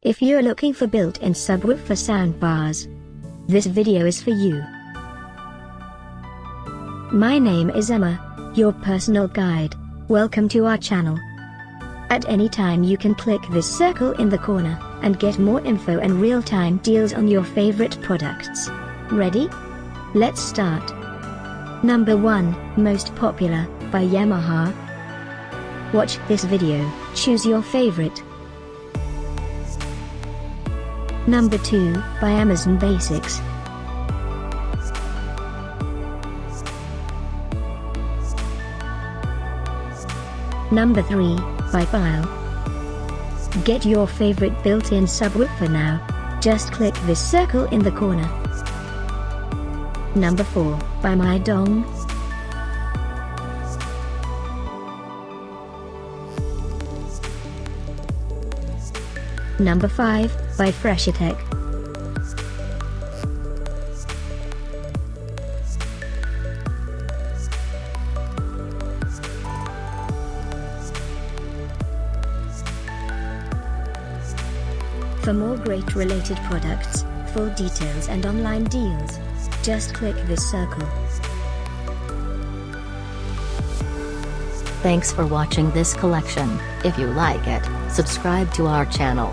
If you're looking for built-in subwoofer soundbars, this video is for you. My name is Emma, your personal guide. Welcome to our channel. At any time you can click this circle in the corner, and get more info and real-time deals on your favorite products. Ready? Let's start. Number 1, Most Popular, by Yamaha. Watch this video, choose your favorite. Number 2, by Amazon Basics. Number 3, by Pyle. Get your favorite built-in subwoofer now. Just click this circle in the corner. Number 4, by Meidong. Number 5, by FRESHeTECH. For more great related products, full details and online deals, just click this circle. Thanks for watching this collection. If you like it, subscribe to our channel.